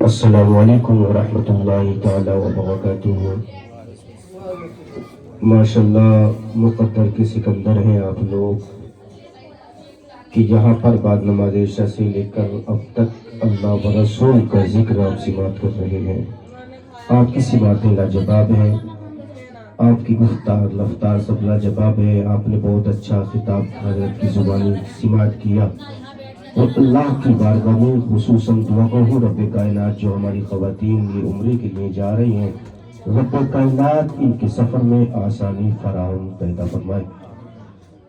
السلام علیکم ورحمۃ اللہ تعالی وبرکاتہ۔ ماشاءاللہ مقدر کے سکندر ہیں آپ لوگ کہ یہاں پر بعد نماز عشاء سے لے کر اب تک اللہ و رسول کا ذکر آپ سماعت کر رہے ہیں۔ آپ کی سماعتیں لاجواب ہیں، آپ کی گفتار رفتار سب لاجواب ہے۔ آپ نے بہت اچھا خطاب حضرت کی زبانی سماعت کیا، اور اللہ کی بارگاہ میں خصوصاً دعا کروں رب کائنات جو ہماری خواتین یہ عمرے کے لیے جا رہی ہیں، رب کائنات ان کے سفر میں آسانی فراہم پیدا فرمائے،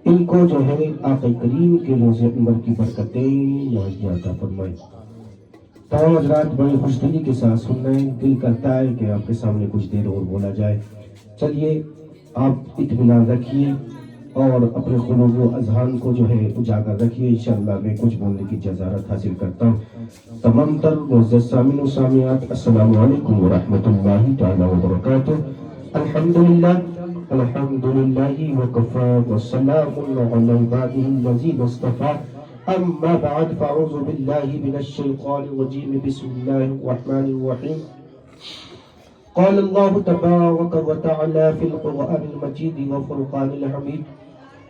ان کو جو ہے آقا کریم کے روز عمر کی برکتیں مہیا عطا فرمائے۔ تمام حضرات بڑی خوش دلی کے ساتھ سن رہے ہیں، دل کرتا ہے کہ آپ کے سامنے کچھ دیر اور بولا جائے۔ چلیے آپ اطمینان رکھیے اور اپنے قلوب و اذہان کو جو ہے اجاگر رکھیے، انشاءاللہ میں کچھ بولنے کی جسارت حاصل کرتا ہوں۔ تمام تر معزز سامعین و سامعات السلام علیکم ورحمۃ اللہ تعالی وبرکاتہ۔ الحمدللہ وکفی والسلام علی عبادہ الذین اصطفی، اما بعد فاعوذ باللہ من الشیطان الرجیم، بسم اللہ الرحمن الرحیم۔ قال الله تبارك وتعالى في القرآن المجيد والفرقان الحميد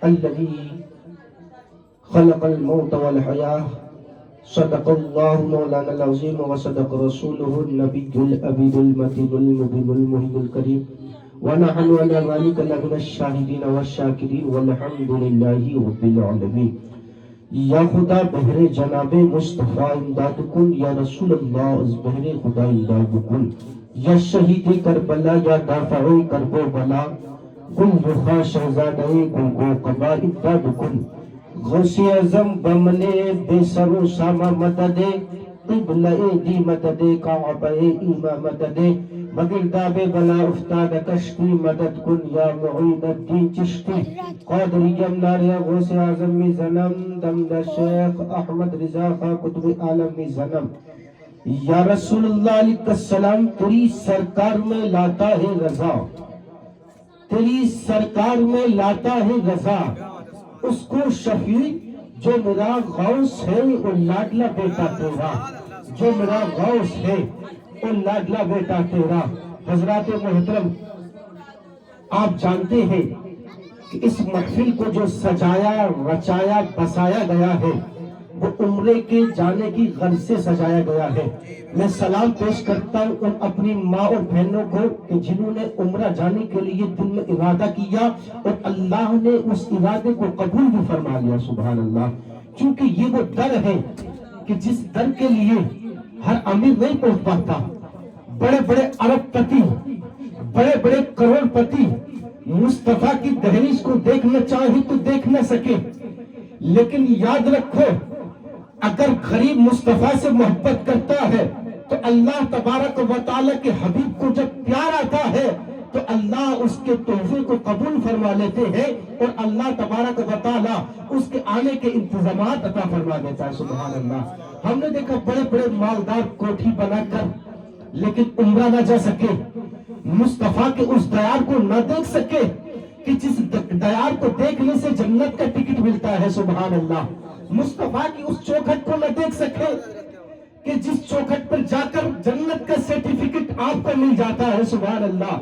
الذي خلق الموت والحياة، صدق الله مولانا العظيم وصدق رسوله النبي الأمين المتين المبين المهين الكريم، ونحن على ذلك لمن الشاهدين والشاكرين والحمد لله رب العالمين۔ یا خدا بہر جناب مصطفیٰ امداد کن، یا رسول اللہ از بہر خدا امداد کن، یا شہید کربلا یا دافع کرب و بلا، گل رخا شہزادہ گل گو قبا امداد کن، غوث اعظم بمن بے سر و سامہ مدد، قبلہ دی مدد، کعبہ ایمہ مدد، مگرداب بلا افتاد کشتی مدد کن، یا معین الدین چشتی قادری جمناریا غوث اعظم می زنم، دمدر شیخ احمد رضا خان قطب عالم می زنم۔ یا رسول اللہ علیہ السلام تیری سرکار میں لاتا ہے رضا، تیری سرکار میں لاتا ہے رضا، اس کو شفیع جو میرا غوث ہے وہ لاڈلا بیٹا تیرا، جو میرا غوث ہے وہ لاڈلا بیٹا تیرا۔ حضرات محترم، آپ جانتے ہیں کہ اس محفل کو جو سجایا رچایا بسایا گیا ہے وہ عمرے کے جانے کی غرض سے سجایا گیا ہے۔ میں سلام پیش کرتا ہوں ان اپنی ماں اور بہنوں کو کہ جنہوں نے عمرہ جانے کے لیے دل میں ارادہ کیا اور اللہ نے اس ارادے کو قبول بھی فرما لیا، سبحان اللہ۔ کیونکہ یہ وہ در ہے کہ جس در کے لیے ہر امیر نہیں پہنچ پاتا، بڑے بڑے ارب پتی، بڑے بڑے کروڑ پتی مصطفیٰ کی دہلیز کو دیکھنا چاہے تو دیکھ نہ سکے، لیکن یاد رکھو اگر غریب مصطفیٰ سے محبت کرتا ہے تو اللہ تبارک و تعالیٰ کے حبیب کو جب پیار آتا ہے تو اللہ اس کے تحفے کو قبول فرما لیتے ہیں اور اللہ تبارک و تعالیٰ اس کے آنے کے انتظامات عطا فرما دیتا ہے، سبحان اللہ۔ ہم نے دیکھا بڑے بڑے مالدار کوٹھی بنا کر لیکن عمرہ نہ جا سکے، مصطفیٰ کے اس دیار کو نہ دیکھ سکے کہ جس دیار کو دیکھنے سے جنت کا ٹکٹ ملتا ہے، سبحان اللہ۔ مصطفیٰ کی اس چوکھٹ کو نہ دیکھ سکے کہ جس چوکھٹ پر جا کر جنت کا سرٹیفکیٹ آپ کو مل جاتا ہے، سبحان اللہ۔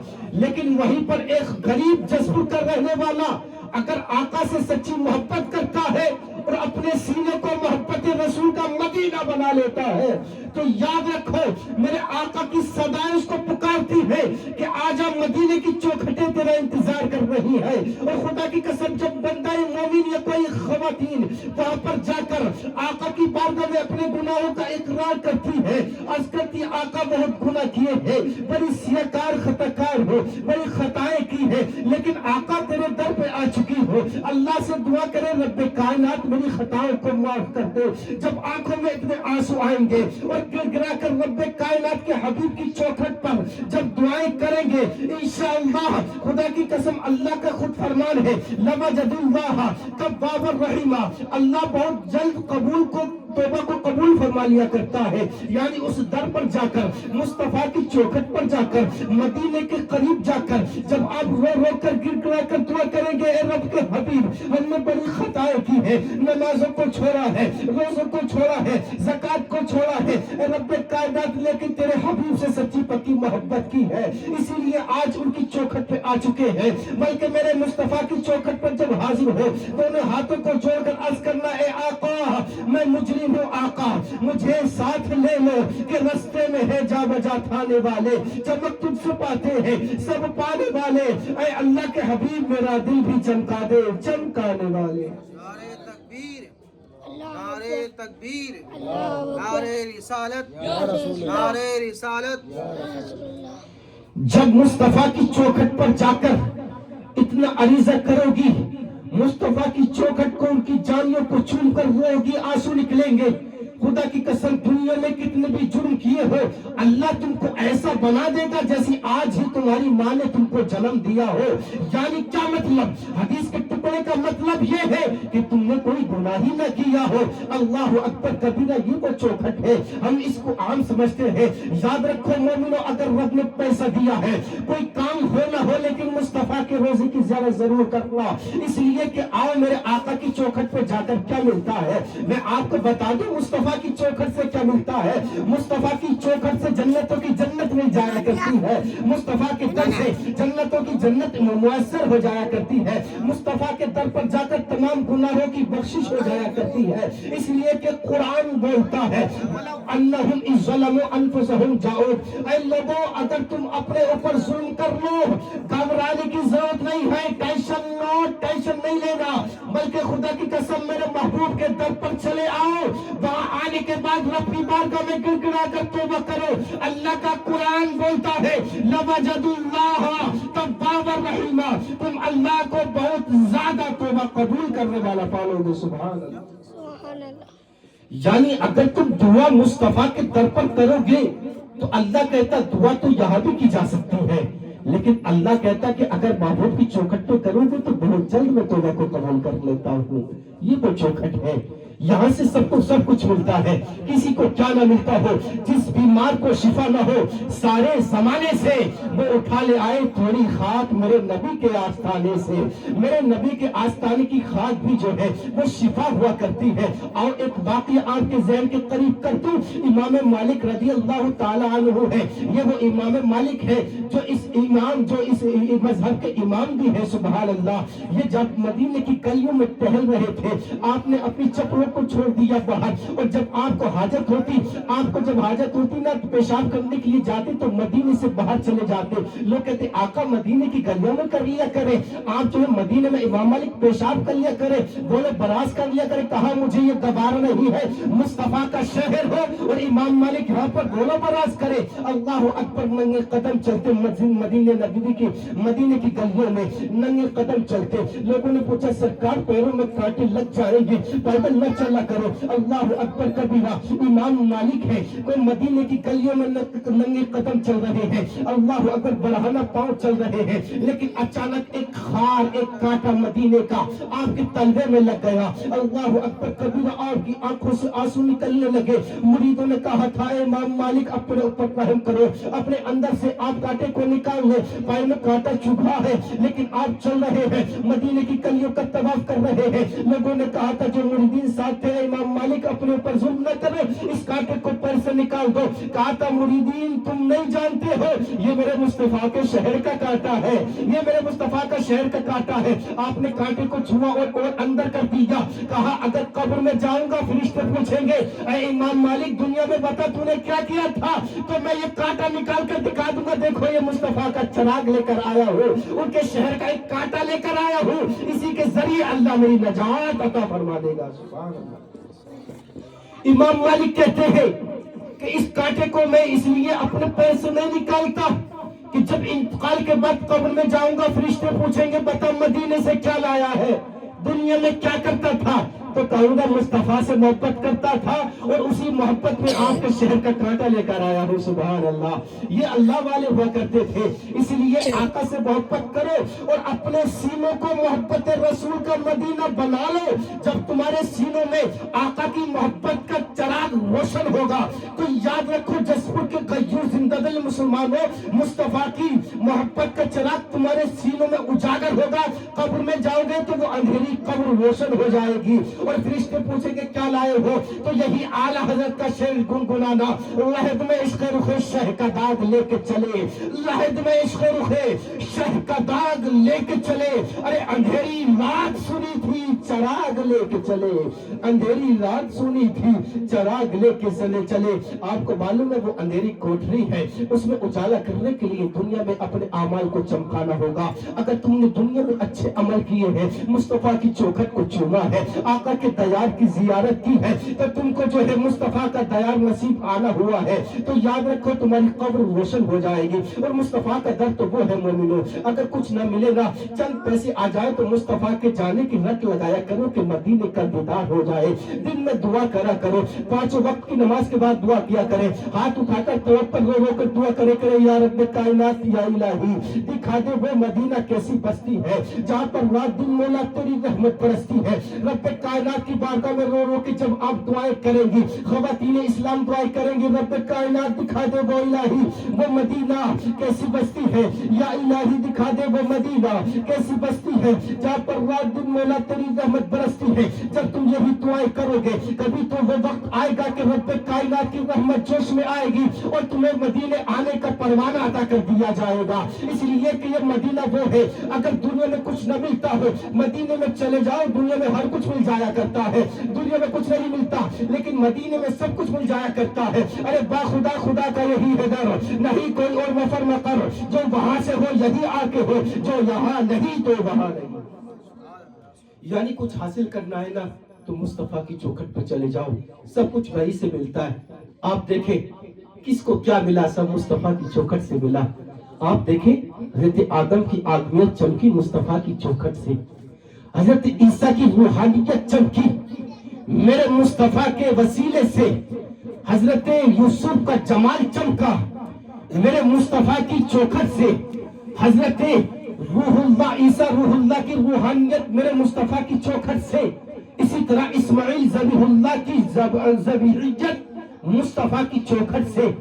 لیکن وہیں پر ایک غریب جذب کر رہنے والا اگر آقا سے سچی محبت کرتا ہے اور اپنے سینے کو محبت رسول کا مدینہ بنا لیتا ہے تو یاد رکھو میرے آقا کی صدائیں اس کو پکارتی ہے کہ آجا مدینے کی چوکھٹیں تیرا انتظار کر رہی ہے۔ اور خدا کی قسم جب بندہ مومن یا کوئی خواتین وہاں پر جا کر آقا کی بارگاہ میں اپنے گناہوں کا اقرار کرتی ہے، عرض کرتی آقا بہت گناہ کیے ہیں، بڑی سیاکار خطاکار ہو، بڑی خطائیں کی ہے، لیکن آقا تیرے در پہ آ چکی ہو، اللہ سے دعا کرے رب کائنات میری خطاؤں کو معاف کر دے۔ جب آنکھوں میں اتنے آنسو آئیں گے اور گر گرا کر رب کائنات کے حبیب کی چوکھٹ پر جب دعائیں کریں گے انشاءاللہ خدا کی قسم اللہ کا خود فرمان ہے لَوَجَدُوا اللَّهَ تَوَّابًا رَحِيمًا، اللہ بہت جلد قبول کو توبہ کو قبول فرما لیا کرتا ہے. یعنی اس در پر جا کر, مصطفیٰ کی چوکھٹ پر جا کر, مدینے کے قریب جا کر جب آپ رو رو کر گر گڑا کر دعا کریں گے, اے رب کے حبیب ہم نے بڑی خطائیں کی ہے, نمازوں کو چھوڑا ہے, روزوں کو چھوڑا ہے, زکوٰۃ کو چھوڑا ہے, اے رب کائنات لیکن تیرے حبیب سے سچی پکی محبت کی ہے, اسی لیے آج ان کی چوکھٹ پہ آ چکے ہیں. بلکہ میرے مصطفیٰ کی چوکھٹ پر جب حاضر ہو تو انہیں ہاتھوں کو جوڑ کر عرض کرنا, اے آقا میں مجرم ہوں آقا, مجھے ساتھ لے لو کہ رستے میں ہے جا بجا تھانے والے, چمک تجھ سے پاتے ہیں سب پانے والے, اے اللہ کے حبیب میرا دل بھی چمکا دے چمکانے والے. نعرہ تکبیر, نعرہ تکبیر, نعرہ رسالت, نعرہ رسالت. جب مصطفیٰ کی چوکھٹ پر جا کر اتنا عریضہ کرو گی, مصطفیٰ کی چوکھٹ کو ان کی جانیوں کو چوم کر رو گی, آنسو نکلیں گے. خدا کی قسم دنیا میں کتنے بھی جرم کیے ہو, اللہ تم کو ایسا بنا دے گا جیسی آج ہی تمہاری ماں نے تم کو جنم دیا ہو. یعنی کیا مطلب؟ حدیث کے ٹکڑے کا مطلب یہ ہے کہ تم نے کوئی گناہ ہی نہ کیا ہو. اللہ اکبر کبیرہ, یہ وہ چوکھٹ ہے, ہم اس کو عام سمجھتے ہیں. یاد رکھو مومنو, اگر رب نے پیسہ دیا ہے, کوئی کام ہو نہ ہو, لیکن مصطفیٰ کے روزے کی زیارت ضرور کرنا, اس لیے کہ آؤ میرے آقا کی چوکھٹ پہ جا کر کیا ملتا ہے میں آپ کو بتا دوں. مصطفیٰ کی چوکھٹ سے کیا ملتا ہے؟ مصطفیٰ کی چوکھٹ سے جنتوں کی جنت مل جایا کرتی ہے, مصطفیٰ کے در سے جنتوں کی جنت میسر ہو جایا کرتی ہے, مصطفیٰ کے در پر جا کر تمام گناہوں کی بخشش ہو جایا کرتی ہے. اس لیے کہ قرآن بولتا ہے انہم اذ ظلموا انفسہم جاؤک, اے لوگوں اگر تم اپنے اوپر ظلم کر لو, گھبرانے کی ضرورت نہیں ہے, ٹینشن نہیں لینا, بلکہ خدا کی قسم میرے محبوب کے در پر چلے آؤ, وہاں آنے کے بعد رب کی بارگاہ میں گر گڑا کر توبہ کرو. اللہ کا قرآن بولتا ہے لَوَجَدُوا اللَّهَ تَوَّابًا رَحِيمًا, تم اللہ کو بہت زیادہ توبہ قبول کرنے والا پالو گے. سبحان اللہ. یعنی اگر تم دعا مصطفیٰ کے در پر کرو گے تو اللہ کہتا دعا تو یہاں بھی کی جا سکتی ہے, لیکن اللہ کہتا کہ اگر محبوب کی چوکھٹ پہ کرو گے تو بہت جلد میں توبہ کو قبول کر لیتا ہوں. یہ وہ چوکھٹ ہے, یہاں سے سب کچھ ملتا ہے. کسی کو کیا نہ ملتا ہو, جس بیمار کو شفا نہ ہو, سارے زمانے سے وہ اٹھا لے آئے تھوڑی خاک میرے نبی کے آستانے سے. میرے نبی کے آستانے کی خاک بھی جو ہے وہ شفا ہوا کرتی ہے. اور ایک واقعہ آپ کے ذہن کے قریب کر دوں, امام مالک رضی اللہ تعالی عنہ ہے. یہ وہ امام مالک ہے جو اس مذہب کے امام بھی ہے. سبحان اللہ. یہ جب مدینے کی گلیوں میں ٹہل رہے تھے, آپ نے اپنی چپلوں کو چھوڑ دیا باہر, اور جب آپ کو حاجت ہوتی نا پیشاب کرنے کے لیے جاتے تو مدینے سے باہر چلے جاتے. لوگ کہتے آقا مدینے کی گلیوں میں کر لیا کرے, آپ جو ہے مدینے میں امام مالک پیشاب کر لیا کرے, بولے براز کر لیا کرے. کہا مجھے یہ گوارا نہیں ہے, مصطفیٰ کا شہر ہو اور امام مالک یہاں پر گولہ براز کرے. اللہ اکبر. ننگے قدم چلتے مدینے کی گلیوں میں ننگے قدم چلتے. لوگوں نے پوچھا سرکار پیروں میں کانٹے لگ جائیں گے, پیدل نہ چلا کرو. اللہ اکبر کبیرہ. امام مالک ہے, کوئی مدینے کی گلیوں میں ننگے قدم چل رہے ہیں, اللہ اکبر بڑھانا پاؤں چل رہے ہیں, لیکن اچانک ایک خار, ایک کانٹا مدینے کا آپ کے تلوے میں لگ گیا. اللہ اکبر کبیرہ. آپ کی آنکھوں سے آنسو نکلنے لگے. مریدوں نے کہا تھا امام مالک اپنے اوپر رحم کرو, اپنے اندر سے آپ کانٹے کو نکال لے, پیر میں کانٹا چبھا ہے, لیکن آپ چل رہے ہیں, مدینے کی گلیوں کا طواف کر رہے ہیں. لوگوں نے کہا تھا جو مریدین ساتھ تھے, امام مالک اپنے اوپر ظلم نہ کرو, اس کانٹے کو پیر سے نکال دو. کہا تھا مریدین تم نہیں جانتے ہو یہ میرے مصطفیٰ کے شہر کا کانٹا ہے, یہ میرے مصطفیٰ کا شہر کا کانٹا ہے. آپ نے کانٹے کو چھوا اور اندر کر دیا. کہا اگر قبر میں جاؤں گا فرشتے پوچھیں گے اے امام مالک دنیا میں بتا تو نے کیا کیا تھا, تو میں یہ کانٹا نکال کر دکھا دوں گا, دیکھو یہ مصطفیٰ کا چراغ لے کر آیا ہوں, ان کے شہر کا ایک کانٹا لے کر آیا ہوں, اسی کے ذریعے اللہ میری نجات عطا فرما دے گا. سبحان اللہ. امام مالک کہتے ہیں کہ اس کانٹے کو میں اس لیے اپنے پیر سے نہیں نکالتا کہ جب انتقال کے بعد قبر میں جاؤں گا فرشتے پوچھیں گے بتا مدینے سے کیا لایا ہے, دنیا میں کیا کرتا تھا. تو کہوں گا مصطفیٰ سے محبت کرتا تھا اور اسی محبت میں آپ کے شہر کا کانٹا لے کر آیا ہوں. سبحان اللہ. یہ اللہ والے ہوا کرتے تھے. اس لیے آقا سے محبت کرو اور اپنے سینوں کو محبت رسول کا مدینہ بنا لو. جب تمہارے سینوں میں آقا کی محبت کا چراغ روشن ہوگا تو یاد رکھو جسپور کے غیور زندہ دل مسلمانوں، مصطفیٰ کی محبت کا چراغ تمہارے سینوں میں اجاگر ہوگا. قبر میں جاؤ گے تو وہ اندھیری قبر روشن ہو جائے گی اور فرشتے پوچھیں گے کیا لائے ہو، تو یہی اعلیٰ حضرت کا شعر گنگنانا، لحد میں عشق رخ شہ کا داغ لے کے چلے، لحد میں عشق رخ شہ کا داغ لے کے چلے. ارے اندھیری رات سنی تھی چراغ لے کے چلے، اندھیری رات سنی تھی چراغ لے کے چلے. آپ کو معلوم ہے وہ اندھیری کوٹری ہے، اس میں اجالا کرنے کے لیے دنیا میں اپنے اعمال کو چمکانا ہوگا. اگر تم نے دنیا میں اچھے عمل کیے ہیں، مصطفیٰ کی چوکھٹ کو چوما ہے، آقا کے دیار کی زیارت کی ہے، تو تم کو جو ہے مصطفیٰ کا دیار نصیب آنا ہوا ہے، تو یاد رکھو تمہاری قبر روشن ہو جائے گی. اور مصطفیٰ کا در تو وہ ہے مومنوں، اگر کچھ نہ ملے گا، چند پیسے آ جائے تو مصطفیٰ کے جانے کی رٹ لگایا کرو کہ مدینے کا دیدار ہو جائے. دن میں دعا کرا کرو، 5 وقت کی نماز کے بعد دعا کیا کرے، ہاتھ اٹھا کر توکل رو کر دعا کرے یا رب کائنات یا الہی دکھا دے وہ مدینہ کیسی بستی ہے جہاں پر رات دن مولا تیری رحمت برستی ہے. رب کائنات کی بارگاہ میں رو کے جب آپ دعائیں کریں گی، خواتین اسلام دعائیں کریں گی، رب کائنات دکھا دے وہ الہی وہ مدینہ کیسی بستی ہے، یا الہی دکھا دے وہ مدینہ کیسی بستی ہے جہاں پر رات دن مولا تیری رحمت برستی ہے. جب تم یہی دعائیں کرو گے کبھی تو وہ وقت آئے گا کہ رب کائنات کی رحمت جوش میں آئے گی اور تمہیں مدینے آنے کا پروانہ عطا کر دیا جائے گا. اس لیے کہ یہ مدینہ وہ ہے، اگر دنیا میں کچھ نہ ملتا ہو مدینے میں چلے جاؤ، دنیا میں ہر کچھ مل جایا کرتا ہے. دنیا میں کچھ نہیں ملتا لیکن مدینے میں سب کچھ مل جایا کرتا ہے. ارے با خدا خدا کا یہی ہے در، نہیں کوئی اور مفر مقر، جو وہاں سے ہو یہی آ کے ہو، جو یہاں نہیں تو وہاں نہیں. یعنی کچھ حاصل کرنا ہے نا تو مصطفیٰ کی چوکھٹ پہ چلے جاؤ، سب کچھ وہی سے ملتا ہے. آپ دیکھیں کس کو کیا ملا، سب مصطفیٰ کی چوکھٹ سے ملا. آپ دیکھیں حضرت آدم کی آدمیت چمکی مصطفیٰ کی چوکھٹ سے، حضرت عیسیٰ کی روحانیت چمکی میرے مصطفیٰ کے وسیلے سے، حضرت یوسف کا جمال چمکا میرے مصطفیٰ کی چوکھٹ سے، حضرت روح اللہ عیسیٰ روح اللہ کی روحانیت میرے مصطفیٰ کی چوکھٹ سے. اسی طرح اسماعیل ذبیح اللہ کی ذبیحیت مصطفیٰ کی چوکھٹ سے،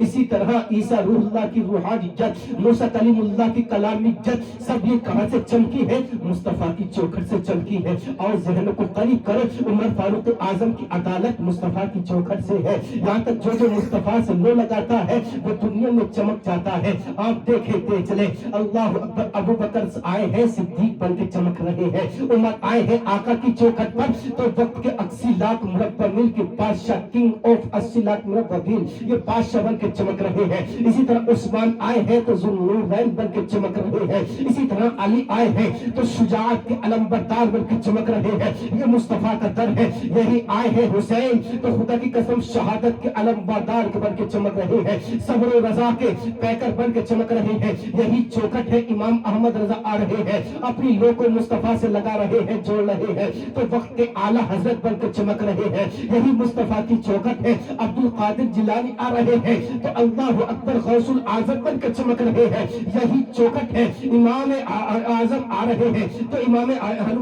اسی طرح عیسیٰ روح اللہ کی روحانیت، موسیٰ کلیم اللہ کی کلامیت، سب یہ کہاں سے چمکی ہے؟ مصطفیٰ کی چوکھٹ سے چمکی ہے. اور ذہن کو قریب کرو، عمر فاروق اعظم کی عدالت مصطفیٰ کی چوکھٹ سے ہے. یہاں تک جو مصطفیٰ سے لو لگاتا ہے وہ دنیا میں چمک جاتا ہے. آپ دیکھتے چلے اللہ اکبر، ابو بکر آئے ہیں صدیق بن کے چمک رہے ہیں، عمر آئے ہیں آقا کی چوکھٹ پر تو وقت کے 80 لاکھ مربع میل کے بادشاہ، کنگ آف 80 لاکھ مربع میل، یہ بادشاہ بن کے چمک رہے ہیں. اسی طرح عثمان آئے ہیں تو ذوالنورین بن کے چمک رہے ہیں. اسی طرح علی آئے ہیں تو شجاعت کے علمبردار بن کے چمک رہے ہیں. یہ مصطفیٰ کا در ہے. یہی آئے ہیں حسین تو خدا کی قسم شہادت کے علمبردار بن کے چمک رہے ہیں، صبر و رضا کے پیکر بن کے چمک رہے ہیں. یہی چوکھٹ ہے. امام احمد رضا آ رہے ہیں، اپنی لو کو مصطفیٰ سے لگا رہے ہیں، جوڑ رہے ہیں تو وقت کے اعلیٰ حضرت بن کے چمک رہے ہیں. یہی مصطفیٰ کی چوکھٹ ہے. عبد القادر جیلانی آ رہے ہیں تو اللہ اکبر غوث الاعظم بن کے چمک رہے ہیں. یہی چوکھٹ ہے. امام اعظم آ رہے ہیں تو امام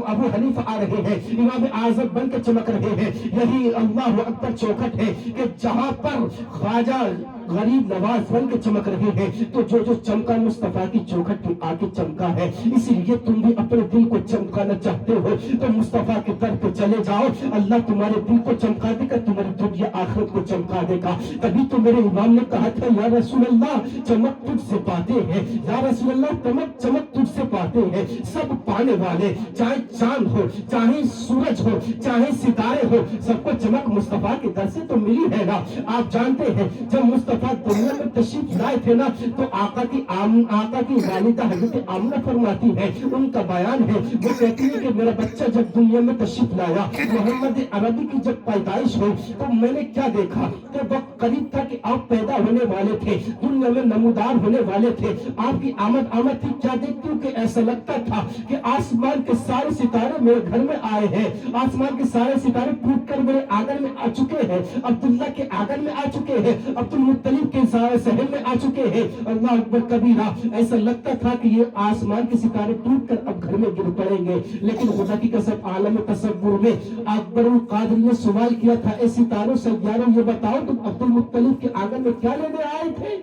ابو حنیفہ آ رہے ہیں، امام اعظم بن کے چمک رہے ہیں. یہی اللہ اکبر چوکھٹ ہے کہ جہاں پر خواجہ غریب نواز بن کے چمک رہے ہیں تو جو چمکا مصطفیٰ کی چوکھٹ پہ آ کے چمکا ہے. اسی لیے تم بھی اپنے دل کو چمکانا چاہتے ہو تو مصطفیٰ کے در پہ چلے جاؤ، اللہ تمہارے دل کو چمکا دے گا، تمہاری دنیا آخرت کو چمکا دے گا. تبھی تو میرے امام نے کہا تھا یا رسول اللہ چمک تجھ سے پاتے ہیں، یا رسول اللہ چمک تجھ سے پاتے ہیں سب پانے والے، چاہے چاند ہو چاہے سورج ہو چاہے ستارے ہو، سب کو چمک مصطفیٰ کے در سے تو ملی ہے نا. آپ جانتے ہیں جب مصطفیٰ مصطفیٰ دنیا میں تشریف لائے تھے نا تو آقا کی والدہ حضرت آمنہ فرماتی ہے، ان کا بیان ہے، وہ کہتی ہے کہ میرا بچہ جب دنیا میں تشریف لایا، محمد عربی کی جب پیدائش ہوئی تو میں نے کیا دیکھا کہ وقت قریب تھا کہ آپ پیدا ہونے والے تھے، دنیا میں نمودار ہونے والے تھے، آپ کی آمد تھی، کیا دیکھتی ہوں کہ ایسا لگتا تھا کہ آسمان کے سارے ستارے میرے گھر میں آئے ہیں، آسمان کے سارے ستارے ٹوٹ کر میرے آنگن میں آ چکے ہیں، عبداللہ کے آنگن میں آ چکے ہیں، عبد المطلب کے شہر میں آ چکے ہیں، اللہ اکبر کبیرہ، ایسا لگتا تھا کہ یہ آسمان کے ستارے ٹوٹ کر اب گھر میں گر پڑیں گے، لیکن خدا کی قسم عالم تصور میں اکبر القادری نے سوال کیا تھا، اے ستاروں سیاروں یہ بتاؤ تم عبد المطلب کے آنگن میں کیا لینے آئے تھے؟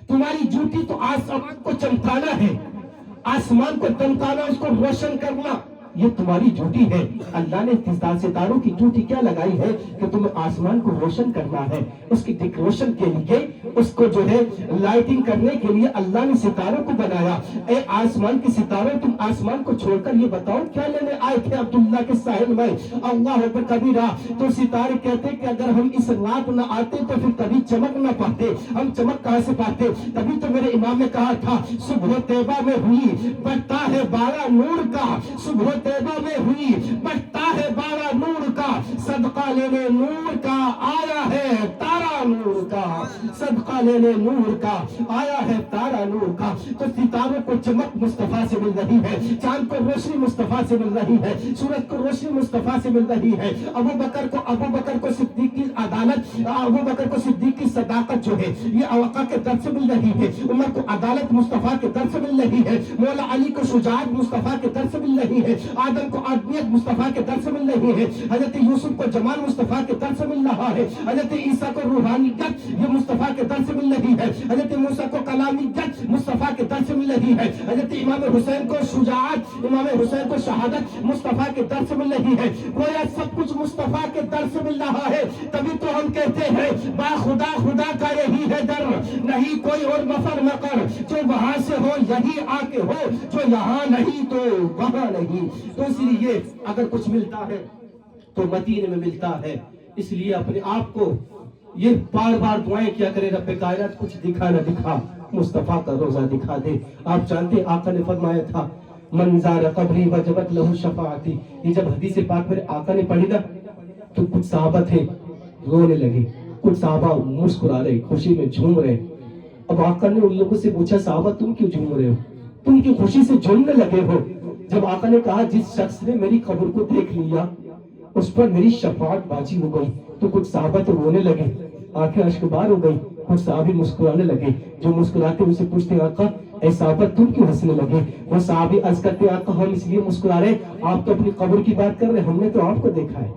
تمہاری ڈیوٹی تو آسمان کو چمکانا ہے، آسمان کو چمکانا، اس کو روشن کرنا، یہ تمہاری ڈیوٹی ہے۔ اللہ نے ستاروں کی ڈیوٹی کیا لگائی ہے کہ تمہیں آسمان کو روشن کرنا ہے، اس کی ڈیکوریشن کے لیے، اس کو جو ہے لائٹنگ کرنے کے لیے اللہ نے ستاروں کو بنایا۔ اے آسمان کے ستاروں، تم آسمان کو چھوڑ کر یہ بتاؤ کیا لینے آئے تھے عبداللہ کے ساحل میں؟ اللہ اکبر کبیرہ، تو ستارے کہتے کہ اگر ہم اس رات نہ آتے تو پھر کبھی چمک نہ پاتے، ہم چمک کہاں سے پاتے؟ تبھی تو میرے امام نے کہا تھا صبح طیبہ میں ہوئی بڑھتا ہے بارہ نور کا، صبح طیبہ میں ہوئی بڑھتا ہے بارہ نور کا، صدقہ لینے نور کا آیا ہے تارا نور کا، صدقہ لینے نور کا آیا ہے تارا نور کا۔ تو ستاروں کو چمک مصطفیٰ سے مل رہی ہے، چاند کو روشنی مصطفیٰ سے مل رہی ہے، سورج کو روشنی مصطفیٰ سے مل رہی ہے۔ ابو بکر کو صدیق کی عدالت، ابو بکر کو صدیق کی صداقت جو ہے یہ آقا کے در سے مل رہی ہے، عمر کو عدالت مصطفیٰ کے در سے مل رہی ہے، مولا علی کو شجاعت مصطفیٰ کے در سے مل رہی ہے، آدم کو آدمیت مصطفیٰ کے در سے مل رہی ہے، حضرت یوسف کو جمال مصطفیٰ کے در سے مل رہا ہے، حضرت عیسیٰ کو روحانیت یہ مصطفیٰ کے در سے مل رہی ہے، حضرت موسیٰ کو کلامیت مصطفیٰ کے در سے مل رہی ہے، حضرت امام حسین کو شجاعت، امام حسین کو شہادت مصطفیٰ کے در سے مل رہی ہے۔ گویا سب کچھ مصطفیٰ کے در سے مل رہا ہے، تبھی تو ہم کہتے ہیں با خدا خدا کا یہی ہے در، نہیں کوئی اور مفر مقر، جو وہاں سے ہو یہی آ کے ہو، جو یہاں نہیں تو وہاں نہیں۔ تو اس لیے اگر کچھ ملتا ہے تو مدینے میں ملتا ہے، اس لیے اپنے آپ کو یہ بار بار دعائیں کیا کرے، رب کائنات کچھ دکھا نہ دکھا، مصطفیٰ کا روزہ دکھا دے۔ آپ جانتے آقا نے فرمایا تھا من زار قبری وجبت لہ شفاعتی، یہ جب حدیث پاک میرے آقا نے پڑھی نا تو کچھ صحابہ تھے رونے لگے، کچھ صحابہ مسکرا رہے، خوشی میں جھوم رہے۔ اب آقا نے ان لوگوں سے پوچھا صحابہ تم کیوں جھوم رہے ہو، تم کیوں خوشی سے جھومنے لگے ہو؟ جب آقا نے کہا جس شخص نے میری قبر کو دیکھ لیا اس پر میری شفاعت بازی ہو گئی، تو کچھ صحابہ تو رونے لگے، آنکھیں اشکبار ہو گئی، کچھ صحابی مسکرانے لگے۔ جو مسکراتے ان سے پوچھتے آقا اے صحابہ تم کیوں ہنسنے لگے؟ وہ صحابی عرض کرتے آقا ہم اس لیے مسکرا رہے، آپ تو اپنی قبر کی بات کر رہے، ہم نے تو آپ کو دیکھا ہے،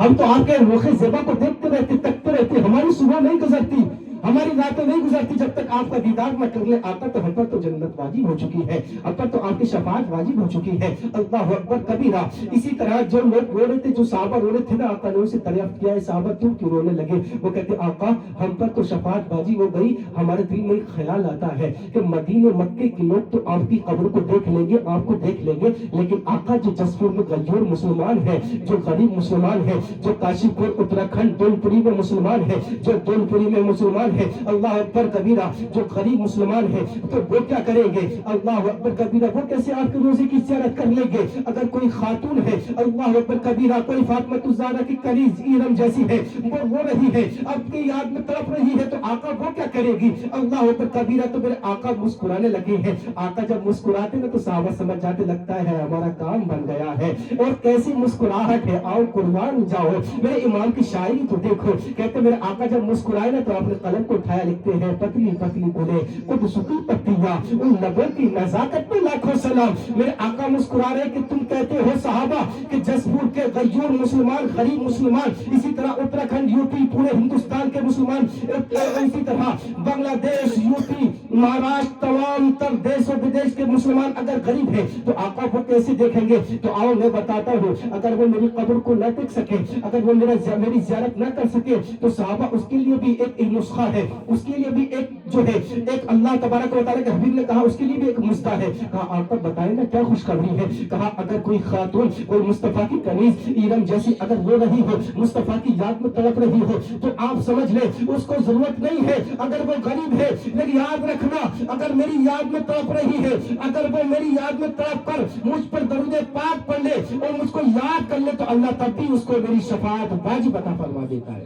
ہم تو آپ کے رخ زیبا کو دیکھتے رہتے، تکتے رہتے، ہماری صبح نہیں گزرتی، ہماری راتیں نہیں گزرتی جب تک آپ کا دیدار نہ کر لے آقا، تو ہم پر تو جنت واجب ہو چکی ہے، ہم پر تو آپ کی شفاعت واجب ہو چکی ہے۔ اللہ اکبر کبیرہ۔ اسی طرح جو لوگ رو رہے تھے، جو صحابہ رو رہے تھے نا، آقا نے ان سے دریافت کیا ہے صحابہ تم کیوں رونے لگے؟ وہ کہتے آقا ہم پر تو شفاعت واجب ہو گئی، ہمارے دل میں ایک خیال آتا ہے کہ مدینے مکے کے لوگ تو آپ کی قبر کو دیکھ لیں گے، آپ کو دیکھ لیں گے، لیکن آقا جو جسپور میں غیور مسلمان ہے، جو غریب مسلمان ہے، جو کاشی پور اتراکھنڈ دول پوری میں مسلمان ہے، جو دول پوری میں مسلمان ہے، اللہ اکبر کبیرہ، جو غریب مسلمان ہے تو وہ کیا کریں گے؟ اللہ اکبر کبیرہ، وہ کیسے آپ کے روزے کی زیارت کر لیں گے؟ اگر کوئی خاتون ہے، اللہ اکبر کبیرہ، کوئی فاطمہ الزہرا کی کنیز ایرم جیسی ہے، وہ رو رہی ہے، اب کی یاد میں تڑپ رہی ہے، تو آقا وہ کیا کرے گی؟ اللہ اکبر کبیرہ۔ تو میرے آقا مسکرانے لگے ہیں۔ آقا جب مسکراتے ہیں تو صحابہ سمجھ جاتے لگتا ہے ہمارا کام بن گیا ہے، اور کیسی مسکراہٹ ہے، آؤ قربان جاؤ۔ میرے امام کی شاعری تو دیکھو، کہتے میرے آقا جب مسکرائے نا تو آپ نے قلم کو اٹھایا، لکھتے ہیں پتلی پتلی بولے خود سکی پتیاں، ان لبوں کی نزاکت میں لاکھوں سلام۔ میرے آقا مسکرا رہے کہ تم کہتے ہو صحابہ کہ جسپور کے غیور مسلمان، غریب مسلمان، اسی طرح اتراکھنڈ، یو پی، پورے ہندوستان کے مسلمان، اسی طرح بنگلہ دیش، یو پی، مہاراشٹر، تمام تر دیش و بدیش کے مسلمان اگر غریب ہیں تو آقا وہ کیسے دیکھیں گے؟ تو آؤ میں بتاتا ہوں، اگر وہ میری قبر کو نہ دیکھ سکے، اگر وہ میری زیارت نہ کر سکے تو صحابہ اس کے لیے بھی ایک نسخہ مصطفیٰ ہے اس کے لیے بھی ایک جو ہے ایک اللہ تبارک و تعالیٰ کے حبیب نے کہا اس کے لیے بھی ایک مصطفیٰ ہے. کہا آقا بتائیں نا کیا خوشخبری ہے. کہا اگر کوئی خاتون کوئی مصطفیٰ کی کنیز ایرم جیسی اگر وہ رہی ہو مصطفیٰ کی یاد میں تڑپ رہی ہو تو آپ سمجھ لیں اس کو ضرورت نہیں ہے. اگر وہ غریب ہے لیکن یاد رکھنا اگر میری یاد میں تڑپ رہی ہے اگر وہ میری یاد میں تڑپ کر مجھ پر درود پاک پڑھ لے اور مجھ کو یاد کر لے تو اللہ تب بھی اس کو میری شفاعت واجب عطا فرما دیتا ہے.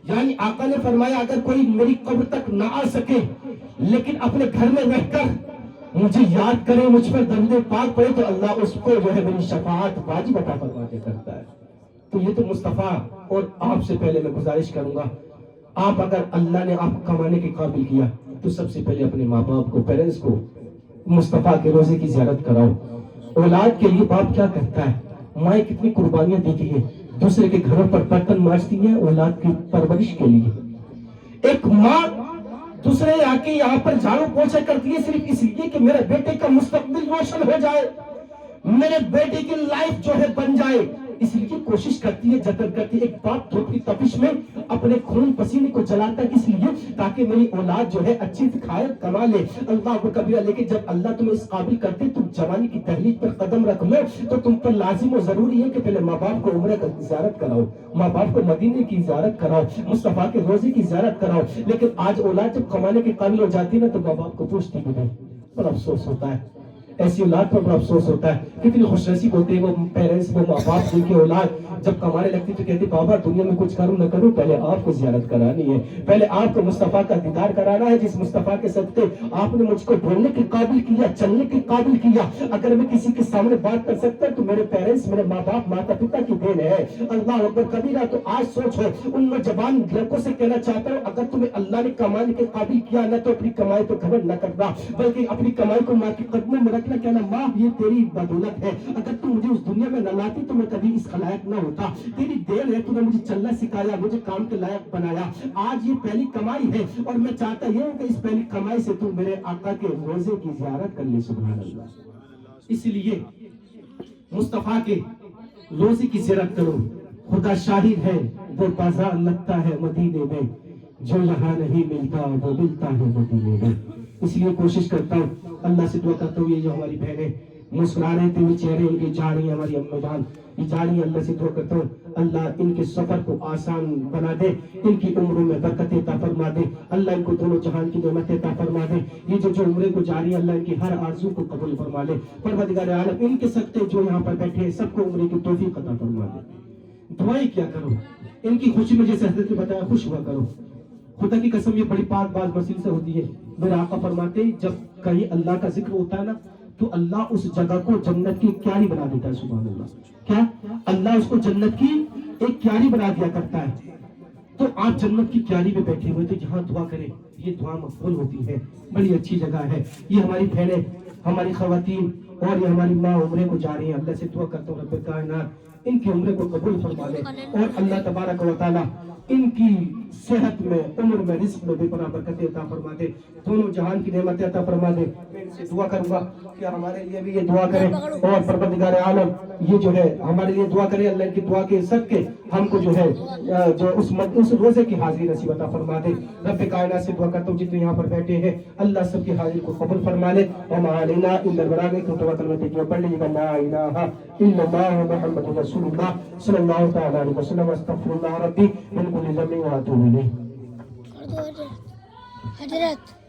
یعنی آقا نے فرمایا اگر کوئی میری قبر تک نہ آ سکے لیکن اپنے گھر میں رہ کر مجھے یاد کرے مجھ پر درود پاک پڑے تو اللہ اس کو جو ہے میری شفاعت واجب عطا فرما کے کرتا ہے. تو یہ تو مصطفیٰ. اور آپ سے پہلے میں گزارش کروں گا آپ اگر اللہ نے آپ کو کمانے کے قابل کیا تو سب سے پہلے اپنے ماں باپ کو پیرنٹس کو مصطفیٰ کے روزے کی زیارت کراؤ. اولاد کے لیے باپ کیا کرتا ہے مائیں کتنی قربانیاں دیتی ہیں دوسرے کے گھروں پر برتن مانجتی ہیں اولاد کی پرورش کے لیے. ایک ماں دوسرے آ کے یہاں پر جھاڑو پوچھا کرتی ہے صرف اس لیے کہ میرے بیٹے کا مستقبل روشن ہو جائے میرے بیٹے کی لائف جو ہے بن جائے اس لیے کوشش کرتی ہے جتن کرتی ہے. ایک باپ دھوپ کی تپش میں اپنے خون پسینے کو جلاتا ہے کس لیے تاکہ میری اولاد جو ہے اچھی کھائے کما لے. اللہ کو کبیرہ. لیکن جب اللہ تمہیں اس قابل کرتے تم جوانی کی دہلیز پر قدم رکھ لو تو تم پر لازم و ضروری ہے کہ پہلے ماں باپ کو عمرہ کی زیارت کراؤ ماں باپ کو مدینے کی زیارت کراؤ مصطفیٰ کے روزے کی زیارت کراؤ. لیکن آج اولاد جب کمانے کے قابل ہو جاتی ہے نا تو ماں باپ کو پوچھتی بھی نہیں. بڑا افسوس ہوتا ہے ایسی اولاد پر بڑا افسوس ہوتا ہے. کتنی خوش نصیب ہوتے ہیں وہ پیرنٹس وہ ماں باپ جن کی اولاد جب کمانے لگتی تو کہتے بابا دنیا میں کچھ کروں نہ کروں پہلے آپ کو زیارت کرانی ہے پہلے آپ کو مصطفیٰ کا دیدار کرانا ہے جس مصطفیٰ کے صدقے آپ نے مجھ کو بولنے کے قابل کیا چلنے کے قابل کیا. اگر میں کسی کے سامنے بات کر سکتا تو میرے پیرنٹس میرے ماں باپ ماتا پتا کی دین ہے. اللہ اکبر کبیرہ. تو آج سوچو ان نوجوان لڑکوں سے کہنا چاہتا ہوں اگر تمہیں اللہ نے کمانے کے قابل کیا نہ تو اپنی کمائی پر گھمنڈ نہ کرنا بلکہ اپنی کمائی کو ماں کے قدموں میں رکھنا کہنا ماں یہ تیری بدولت ہے اگر تم مجھے اس دنیا میں نہ لاتی تو میں کبھی اس خلائق نہ ہوتا. تیری دیر ہے تو نے مجھے چلنا سکھایا مجھے کام کے لائق بنایا. آج یہ پہلی کمائی ہے اور میں چاہتا یہ ہوں کہ اس پہلی کمائی سے تم میرے آقا کے روزے کی زیارت کر لے. سبحان اللہ. اس لیے مصطفیٰ کے روزے کی زیارت کرو. خدا شاہد ہے وہ بازار لگتا ہے مدینے میں جو یہاں نہیں ملتا وہ ملتا ہے مدینے میں. اس لیے کوشش کرتا ہوں اللہ سے دعا کرتا ہوں یہ جو ہماری بہنیں مسکرا رہے تھے وہ چہرے ان کی جا رہی ہیں ہماری امی جان یہ جا رہی ہیں اللہ سے دعا کرتا ہوں اللہ ان کے سفر کو آسان بنا دے ان کی عمروں میں برکت عطا فرما دے اللہ ان کو دونوں جہان کی نعمت عطا فرما دے. یہ جو عمرے کو جا رہی ہے اللہ ان کی ہر آرزو کو قبول فرما لے. پروردگار عالم ان کے صدقے جو یہاں پر بیٹھے ہیں سب کو عمرے کی توفیق عطا فرما دے. دعائیں کیا کرو ان کی خوشی میں جیسے حضرت نے بتایا خوش ہوا کرو. خدا کی قسم یہ بڑی پاک باز مسیل سے ہوتی ہے. میرے آقا فرماتے جب کہیں اللہ کا ذکر ہوتا ہے نا تو اللہ اس جگہ کو جنت کی کیاری بنا دیتا ہے. سبحان اللہ. کیا اللہ اس کو جنت کی ایک کیاری بنا دیا کرتا ہے. تو آپ جنت کی کیاری میں بیٹھے ہوئے تو جہاں دعا کریں یہ دعا مقبول ہوتی ہے. بڑی اچھی جگہ ہے. یہ ہماری بہنیں ہماری خواتین اور یہ ہماری ماں عمرے کو جا رہی ہیں. اللہ سے دعا کرتا ہوں رب کائنات ان کی عمرے کو قبول فرما لے اور اللہ تبارک و تعالی ان کی صحت میں عمر میں رزق میں بے پناہ برکت عطا فرما دے. دونوں جہان کی نعمت عطا فرما دے. میں ان سے دعا کروں گا کہ ہمارے لیے بھی یہ دعا کریں اور پروردگار عالم یہ جو ہے ہمارے لیے دعا کرے. اللہ کی دعا کے صدقے ہم کو جو ہے جو اس روزے کی حاضری نصیب عطا فرما دے. رب کائنات سے دعا کرتا ہوں جتنے یہاں پر بیٹھے ہیں اللہ سب کی حاضری کو قبول فرما لے. وما علینا الا البلاغ. جو پڑھ لیجیے گا لا الہ الا اللہ محمد رسول اللہ صلی اللہ تعالی علیہ وسلم. استغفر اللہ ربی من کل ذنب واتوب الیہ. حضرت